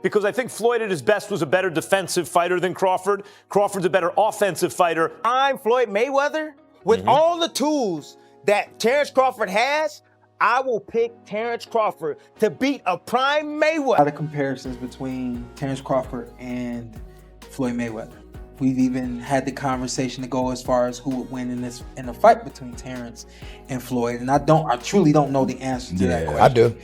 because I think Floyd at his best was a better defensive fighter than Crawford. Crawford's a better offensive fighter. I'm Floyd Mayweather. With all the tools that Terence Crawford has, I will pick Terence Crawford to beat a prime Mayweather. A lot of comparisons between Terence Crawford and Floyd Mayweather. We've even had the conversation to go as far as who would win in a fight between Terence and Floyd. And I truly don't know the answer to that question. I do.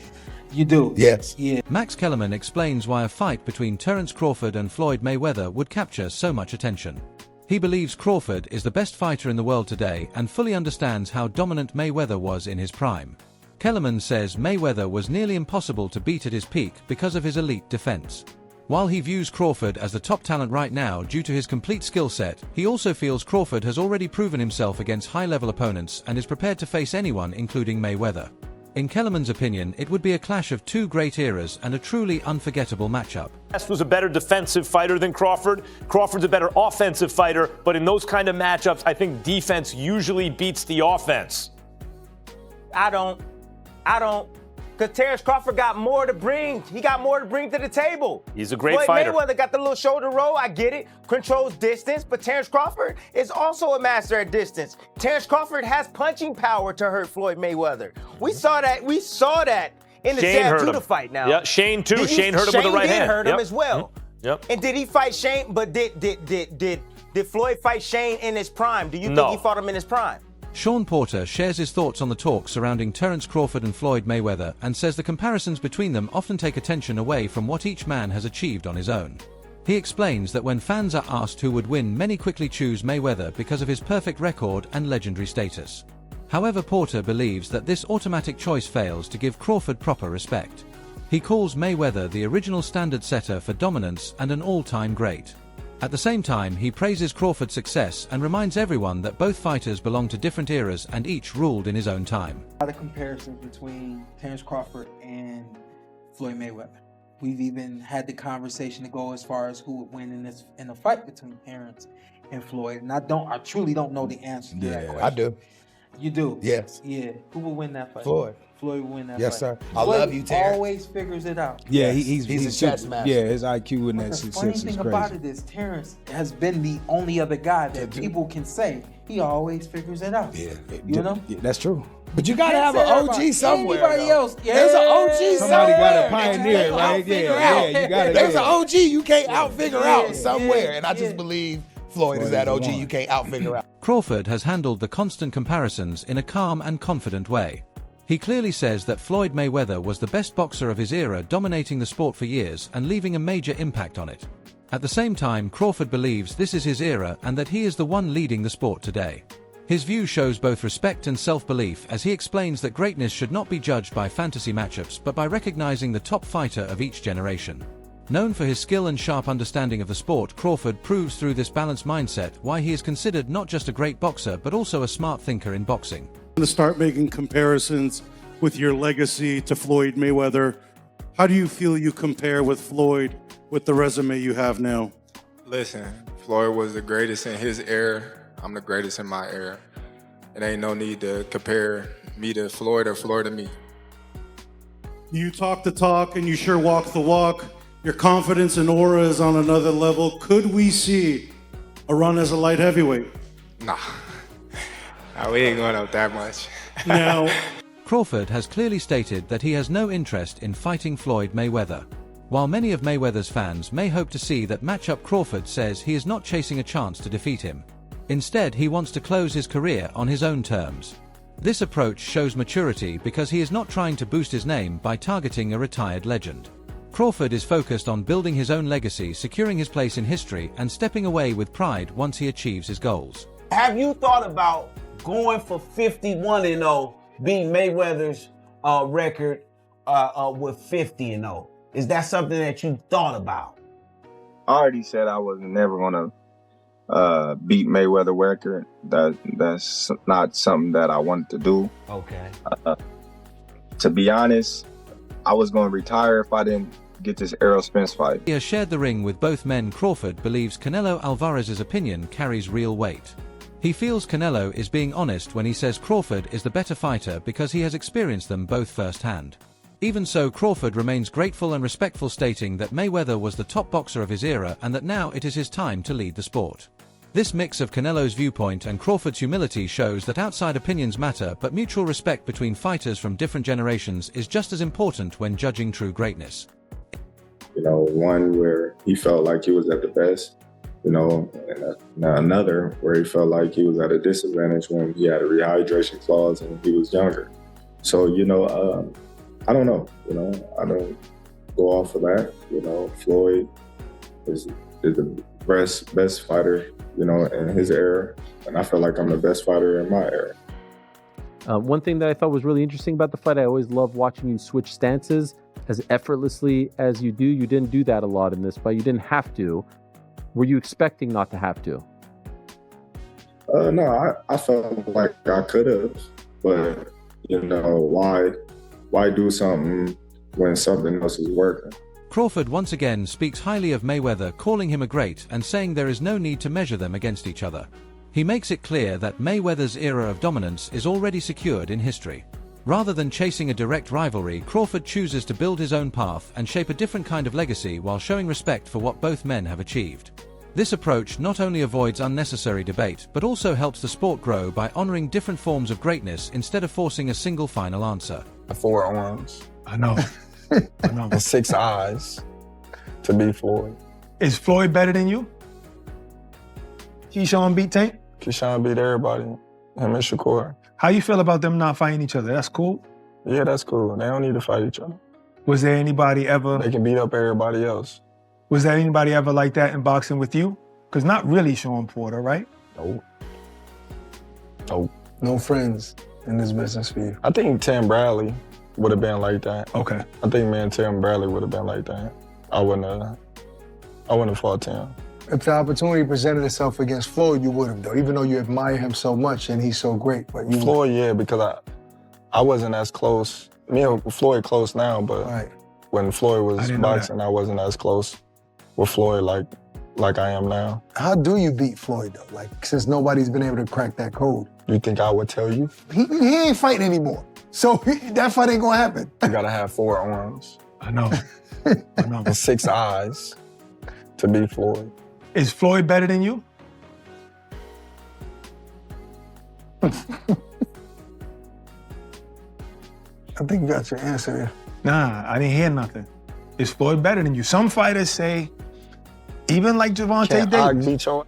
You do? Yes. Yeah. Max Kellerman explains why a fight between Terence Crawford and Floyd Mayweather would capture so much attention. He believes Crawford is the best fighter in the world today and fully understands how dominant Mayweather was in his prime. Kellerman says Mayweather was nearly impossible to beat at his peak because of his elite defense. While he views Crawford as the top talent right now due to his complete skill set, he also feels Crawford has already proven himself against high-level opponents and is prepared to face anyone, including Mayweather. In Kellerman's opinion, it would be a clash of two great eras and a truly unforgettable matchup. Best was a better defensive fighter than Crawford. Crawford's a better offensive fighter, but in those kind of matchups, I think defense usually beats the offense. I don't. Because Terence Crawford got more to bring. He got more to bring to the table. He's a great Floyd fighter. Mayweather got the little shoulder roll. I get it. Controls distance. But Terence Crawford is also a master at distance. Terence Crawford has punching power to hurt Floyd Mayweather. We saw that in the Sam Judah fight now. Yeah, Shane too. Shane hurt him with the right hand. Shane hurt him as well. Yep. And did he fight Shane? But did Floyd fight Shane in his prime? Do you think he fought him in his prime? Sean Porter shares his thoughts on the talk surrounding Terence Crawford and Floyd Mayweather and says the comparisons between them often take attention away from what each man has achieved on his own. He explains that when fans are asked who would win, many quickly choose Mayweather because of his perfect record and legendary status. However, Porter believes that this automatic choice fails to give Crawford proper respect. He calls Mayweather the original standard setter for dominance and an all-time great. At the same time, he praises Crawford's success and reminds everyone that both fighters belong to different eras and each ruled in his own time. A lot of comparisons between Terence Crawford and Floyd Mayweather. We've even had the conversation to go as far as who would win in a fight between Terence and Floyd. And I truly don't know the answer to that question. I do. You do? Yes. Yeah. Who will win that fight? Floyd. Floyd will win that Yes, fight. sir. I love you, Terrence. Always figures it out. Yeah, Yes. He's a chess master. Yeah, his IQ in But that the success funny is thing crazy. about it is Terence has been the only other guy that people can say he always figures it out. Yeah. You know? Yeah, that's true. But you gotta have an OG somewhere. Anybody else? Yeah. There's an OG Somebody somewhere. got a pioneer, right? Yeah, you got it. There's an OG you can't out-figure out Yeah, somewhere. And I yeah. just believe Floyd is that OG you can't out-figure out. Crawford has handled the constant comparisons in a calm and confident way. He clearly says that Floyd Mayweather was the best boxer of his era, dominating the sport for years and leaving a major impact on it. At the same time, Crawford believes this is his era and that he is the one leading the sport today. His view shows both respect and self-belief as he explains that greatness should not be judged by fantasy matchups but by recognizing the top fighter of each generation. Known for his skill and sharp understanding of the sport, Crawford proves through this balanced mindset why he is considered not just a great boxer but also a smart thinker in boxing. To start making comparisons with your legacy to Floyd Mayweather, how do you feel you compare with Floyd with the resume you have now? Listen, Floyd was the greatest in his era. I'm the greatest in my era. It ain't no need to compare me to Floyd or Floyd to me. You talk the talk and you sure walk the walk. Your confidence and aura is on another level. Could we see a run as a light heavyweight? Nah, we ain't going up that much. Now, Crawford has clearly stated that he has no interest in fighting Floyd Mayweather. While many of Mayweather's fans may hope to see that matchup, Crawford says he is not chasing a chance to defeat him. Instead, he wants to close his career on his own terms. This approach shows maturity because he is not trying to boost his name by targeting a retired legend. Crawford is focused on building his own legacy, securing his place in history, and stepping away with pride once he achieves his goals. Have you thought about going for 51-0, beating Mayweather's record with 50-0? Is that something that you thought about? I already said I was never gonna beat Mayweather record. That's not something that I wanted to do. Okay. To be honest, I was gonna retire if I didn't get this Errol Spence fight. He has shared the ring with both men. Crawford believes Canelo Alvarez's opinion carries real weight. He feels Canelo is being honest when he says Crawford is the better fighter because he has experienced them both firsthand. Even so, Crawford remains grateful and respectful, stating that Mayweather was the top boxer of his era and that now it is his time to lead the sport. This mix of Canelo's viewpoint and Crawford's humility shows that outside opinions matter, but mutual respect between fighters from different generations is just as important when judging true greatness. You know, one where he felt like he was at the best, you know, and another where he felt like he was at a disadvantage when he had a rehydration clause and he was younger. So, you know, I don't know, you know, I don't go off of that. You know, Floyd is the best fighter, you know, in his era, and I feel like I'm the best fighter in my era. One thing that I thought was really interesting about the fight, I always love watching you switch stances as effortlessly as you do. You didn't do that a lot in this fight. You didn't have to. Were you expecting not to have to? No, I felt like I could have, but, you know, why do something when something else is working? Crawford once again speaks highly of Mayweather, calling him a great and saying there is no need to measure them against each other. He makes it clear that Mayweather's era of dominance is already secured in history. Rather than chasing a direct rivalry, Crawford chooses to build his own path and shape a different kind of legacy while showing respect for what both men have achieved. This approach not only avoids unnecessary debate, but also helps the sport grow by honoring different forms of greatness instead of forcing a single final answer. 4 arms. I know. I know. And 6 eyes to beat Floyd. Is Floyd better than you? Keyshawn beat Tank? Keyshawn beat everybody. Him and Shakur. How you feel about them not fighting each other? That's cool? Yeah, that's cool. They don't need to fight each other. Was there anybody ever... They can beat up everybody else. Was there anybody ever like that in boxing with you? Because not really Sean Porter, right? Nope. Nope. No friends in this business for you. I think Tim Bradley would have been like that. Okay. I think me and Tim Bradley would have been like that. I wouldn't have fought Tim. If the opportunity presented itself against Floyd, you would have, though, even though you admire him so much and he's so great. But you Floyd, yeah, because I wasn't as close. Me and Floyd close now, but right. When Floyd was boxing, I wasn't as close with Floyd like I am now. How do you beat Floyd, though? Like, since nobody's been able to crack that code. You think I would tell you? He ain't fighting anymore. So that fight ain't gonna happen. You gotta have 4 arms. I know. I know. And 6 eyes to beat Floyd. Is Floyd better than you? I think you got your answer there. Nah, I didn't hear nothing. Is Floyd better than you? Some fighters say, even like Gervonta Davis. Beat your...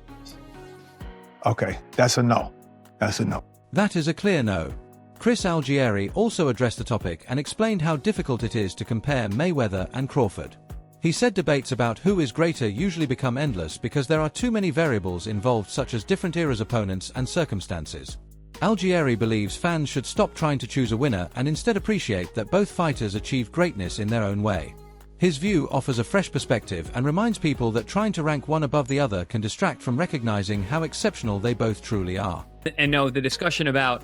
Okay, that's a no. That's a no. That is a clear no. Chris Algieri also addressed the topic and explained how difficult it is to compare Mayweather and Crawford. He said debates about who is greater usually become endless because there are too many variables involved, such as different eras' opponents and circumstances. Algieri believes fans should stop trying to choose a winner and instead appreciate that both fighters achieved greatness in their own way. His view offers a fresh perspective and reminds people that trying to rank one above the other can distract from recognizing how exceptional they both truly are. And no, the discussion about,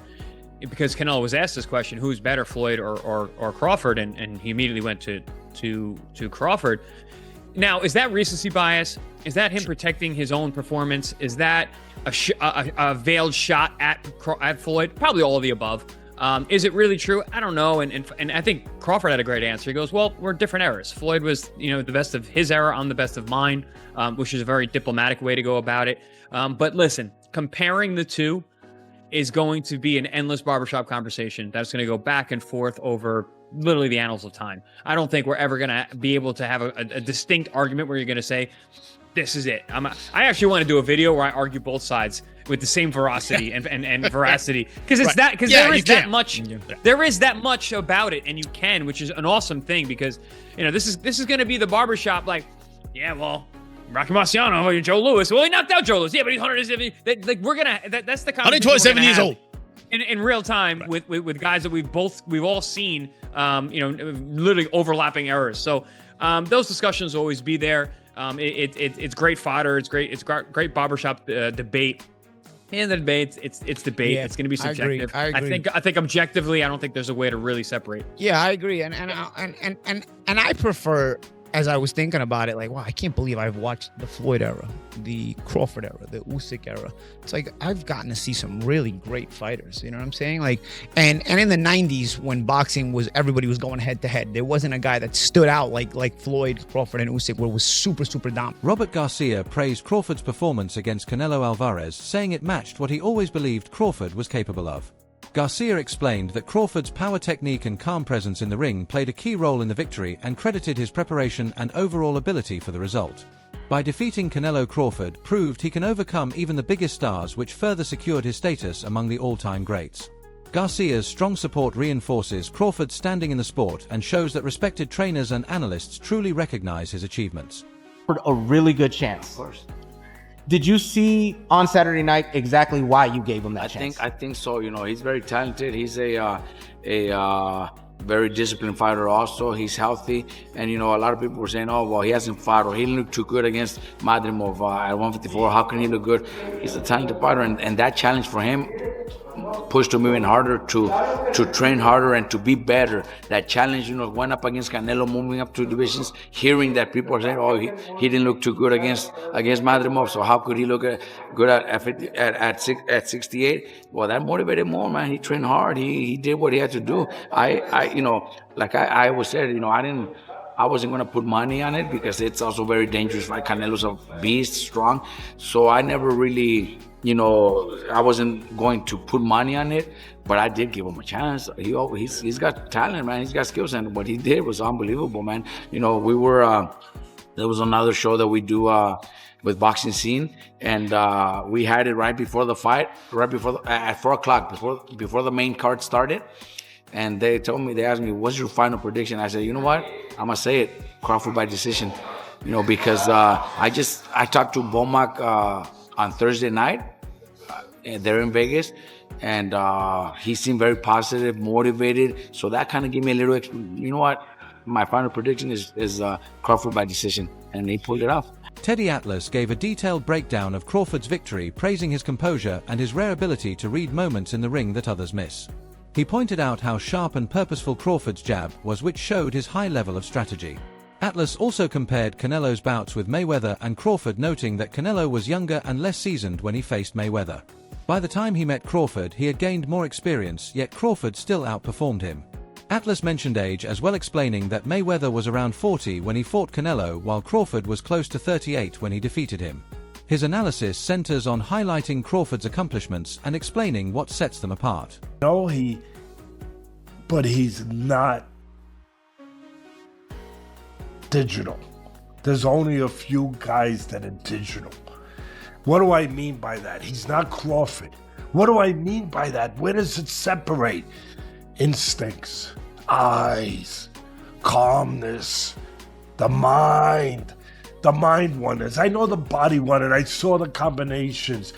because Canelo was asked this question, who's better, Floyd or Crawford, and he immediately went to Crawford. Now, is that recency bias? Is that him protecting his own performance? Is that a veiled shot at Floyd? Probably all of the above. Is it really true? I don't know. And I think Crawford had a great answer. He goes, well, we're different eras. Floyd was, the best of his era. I'm the best of mine, which is a very diplomatic way to go about it. But listen, comparing the two is going to be an endless barbershop conversation that's going to go back and forth over literally the annals of time. I don't think we're ever going to be able to have a distinct argument where you're going to say, this is it. I actually want to do a video where I argue both sides with the same veracity and veracity, because it's that, because there is that much about it, and you can, which is an awesome thing, because this is going to be the barbershop, like, yeah, well, Rocky Marciano, Joe Louis. Well, he knocked out Joe Louis. Yeah, but he's 170. Like, we're gonna. That's the conversation 127 years old. In real time, right, with guys that we've all seen, literally overlapping errors. So those discussions will always be there. It's great fodder. It's great barbershop debate. In the debate, it's debate. Yeah, it's going to be subjective. I agree. I think objectively, I don't think there's a way to really separate. Yeah, I agree. And I prefer as I was thinking about it, like, wow, I can't believe I've watched the Floyd era, the Crawford era, the Usyk era. It's like I've gotten to see some really great fighters. You know what I'm saying? Like, and in the 90s when boxing was, everybody was going head to head. There wasn't a guy that stood out like Floyd, Crawford, and Usyk, where it was super dominant. Robert Garcia praised Crawford's performance against Canelo Alvarez, saying it matched what he always believed Crawford was capable of. Garcia explained that Crawford's power technique and calm presence in the ring played a key role in the victory and credited his preparation and overall ability for the result. By defeating Canelo, Crawford proved he can overcome even the biggest stars, which further secured his status among the all-time greats. Garcia's strong support reinforces Crawford's standing in the sport and shows that respected trainers and analysts truly recognize his achievements. A really good chance. Of course. Did you see on Saturday night exactly why you gave him that chance? I think so. You know, he's very talented. He's a very disciplined fighter also. He's healthy. And, you know, a lot of people were saying, oh, well, he hasn't fought or he didn't look too good against Madrimov at 154. How can he look good? He's a talented fighter. And that challenge for him pushed him even harder to train harder and to be better. That challenge, you know, went up against Canelo, moving up 2 divisions, hearing that people are saying, oh, he didn't look too good against Madrimov, so how could he look good at 68? Well, that motivated more, man. He trained hard. He did what he had to do. You know, like I always said, you know, I wasn't going to put money on it because it's also very dangerous. Like Canelo's a beast, strong. So I never really, you know, I wasn't going to put money on it, but I did give him a chance. He's got talent, man. He's got skills, and what he did was unbelievable, man. You know, we were there was another show that we do with Boxing Scene, and we had it right before the fight, at 4 o'clock, before the main card started. And they asked me, what's your final prediction? I said, you know what? I'm going to say it, Crawford by decision. You know, because I talked to Bomac on Thursday night. They're in Vegas. And he seemed very positive, motivated. So that kind of gave me a little, you know what? My final prediction is Crawford by decision. And he pulled it off. Teddy Atlas gave a detailed breakdown of Crawford's victory, praising his composure and his rare ability to read moments in the ring that others miss. He pointed out how sharp and purposeful Crawford's jab was, which showed his high level of strategy. Atlas also compared Canelo's bouts with Mayweather and Crawford, noting that Canelo was younger and less seasoned when he faced Mayweather. By the time he met Crawford, he had gained more experience, yet Crawford still outperformed him. Atlas mentioned age as well, explaining that Mayweather was around 40 when he fought Canelo, while Crawford was close to 38 when he defeated him. His analysis centers on highlighting Crawford's accomplishments and explaining what sets them apart. No, but he's not digital. There's only a few guys that are digital. What do I mean by that? He's not Crawford. What do I mean by that? Where does it separate? Instincts, eyes, calmness, the mind wonders. I know the body wondered. I saw the combinations.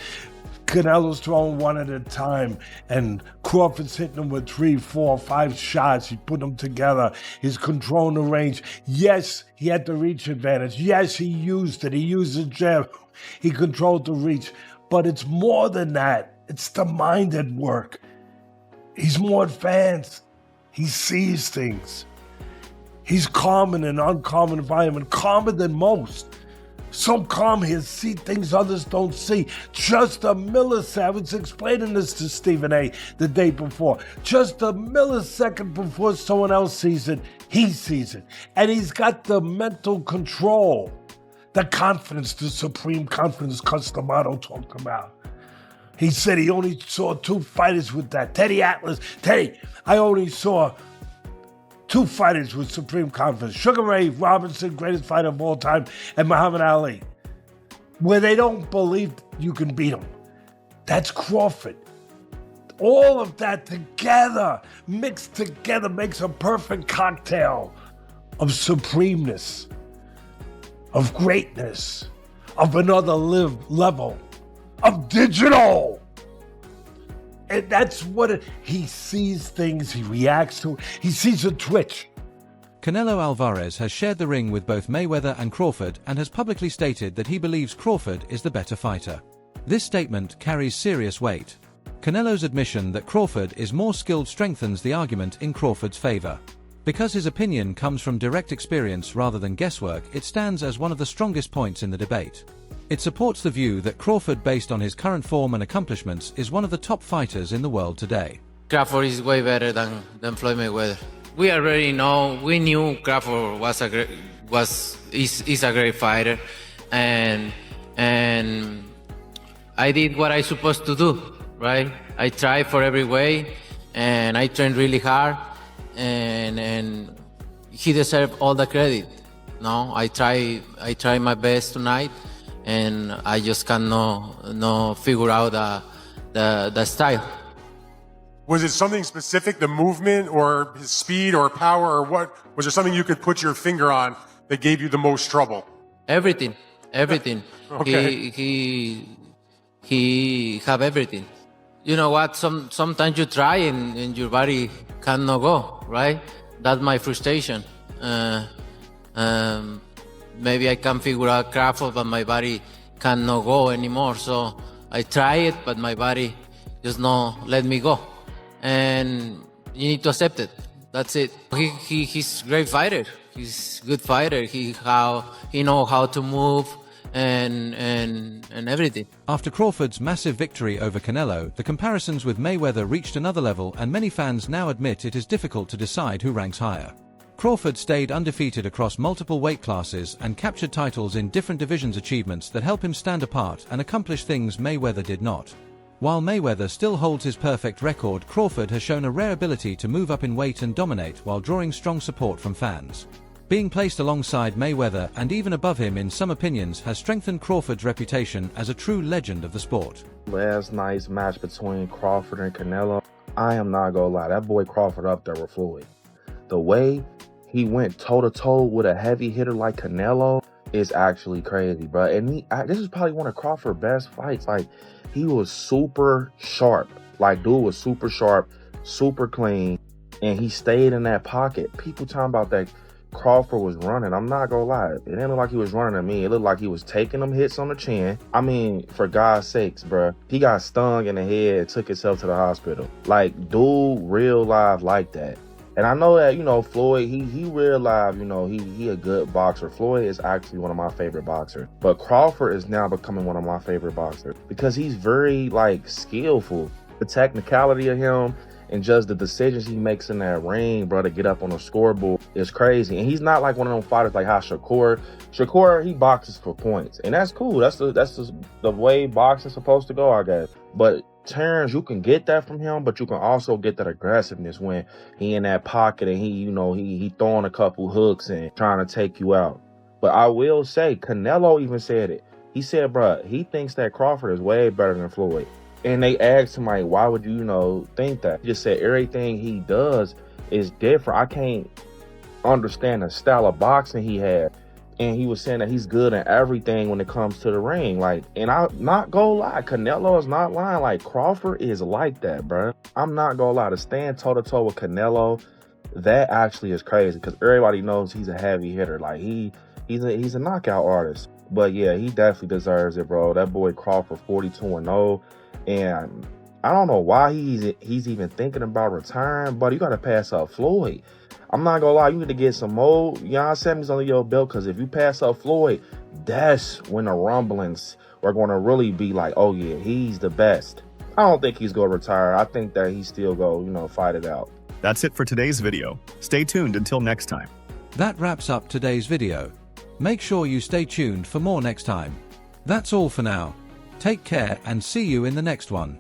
Canelo's throwing one at a time, and Crawford's hitting him with 3, 4, 5 shots. He put them together. He's controlling the range. Yes, he had the reach advantage. Yes, he used it. He used the jab. He controlled the reach. But it's more than that. It's the mind at work. He's more advanced. He sees things. He's calm in an uncommon environment, calmer than most. So calm he'll see things others don't see. Just a millisecond. I was explaining this to Stephen A. the day before. Just a millisecond before someone else sees it, he sees it. And he's got the mental control, the confidence, the supreme confidence Customato talked about. He said he only saw 2 fighters with that. Teddy Atlas, I only saw 2 fighters with supreme confidence. Sugar Ray Robinson, greatest fighter of all time, and Muhammad Ali, where they don't believe you can beat him. That's Crawford. All of that together, mixed together, makes a perfect cocktail of supremeness, of greatness, of another level, of digital. And that's what he sees things, he reacts to, he sees a twitch. Canelo Alvarez has shared the ring with both Mayweather and Crawford and has publicly stated that he believes Crawford is the better fighter. This statement carries serious weight. Canelo's admission that Crawford is more skilled strengthens the argument in Crawford's favor. Because his opinion comes from direct experience rather than guesswork, it stands as one of the strongest points in the debate. It supports the view that Crawford, based on his current form and accomplishments, is one of the top fighters in the world today. Crawford is way better than Floyd Mayweather. We already know, we knew Crawford is a great fighter, and I did what I supposed to do, right? I tried for every way, and I trained really hard, and he deserved all the credit. No, I try my best tonight, and I just cannot figure out the style. Was it something specific, the movement or his speed or power, or what? Was there something you could put your finger on that gave you the most trouble? Everything. Okay. He have everything. You know what? Sometimes you try and your body cannot go, right? That's my frustration. Maybe I can figure out Crawford, but my body cannot go anymore. So I try it, but my body just not let me go. And you need to accept it. That's it. He's a great fighter. He's a good fighter. He know how to move and everything. After Crawford's massive victory over Canelo, the comparisons with Mayweather reached another level, and many fans now admit it is difficult to decide who ranks higher. Crawford stayed undefeated across multiple weight classes and captured titles in different divisions, achievements that help him stand apart and accomplish things Mayweather did not. While Mayweather still holds his perfect record, Crawford has shown a rare ability to move up in weight and dominate while drawing strong support from fans. Being placed alongside Mayweather and even above him in some opinions has strengthened Crawford's reputation as a true legend of the sport. Last night's match between Crawford and Canelo, I am not gonna lie, that boy Crawford up there with Floyd. The way he went toe-to-toe with a heavy hitter like Canelo is actually crazy, bro. And this is probably one of Crawford's best fights. Like, he was super sharp. Like, dude was super sharp, super clean, and he stayed in that pocket. People talking about that Crawford was running. I'm not gonna lie. It didn't look like he was running at me. It looked like he was taking them hits on the chin. I mean, for God's sakes, bro. He got stung in the head and took himself to the hospital. Like, dude, real live like that. And I know that, Floyd, he real live, he a good boxer. Floyd is actually one of my favorite boxers. But Crawford is now becoming one of my favorite boxers because he's very, skillful. The technicality of him and just the decisions he makes in that ring, bro, to get up on the scoreboard is crazy. And he's not like one of them fighters like how Shakur, he boxes for points. And that's cool. That's the way boxing's supposed to go, I guess. But Terence, you can get that from him, but you can also get that aggressiveness when he in that pocket and he throwing a couple hooks and trying to take you out. But I will say, Canelo even said it. He said, bro, he thinks that Crawford is way better than Floyd. And they asked him, like, why would you, think that? He just said everything he does is different. I can't understand the style of boxing he had. And he was saying that he's good in everything when it comes to the ring. And I'm not gonna lie, Canelo is not lying. Like, Crawford is like that, bro. I'm not gonna lie, to stand toe-to-toe with Canelo, that actually is crazy because everybody knows he's a heavy hitter. Like, he's a knockout artist. But yeah, he definitely deserves it, bro. That boy Crawford, 42-0. And I don't know why he's even thinking about retiring, but you gotta pass up Floyd. I'm not gonna lie, you need to get some more semis under your belt, because if you pass up Floyd, that's when the rumblings are gonna really be like, oh yeah, he's the best. I don't think he's gonna retire. I think that he still go, fight it out. That's it for today's video. Stay tuned until next time. That wraps up today's video. Make sure you stay tuned for more next time. That's all for now. Take care and see you in the next one.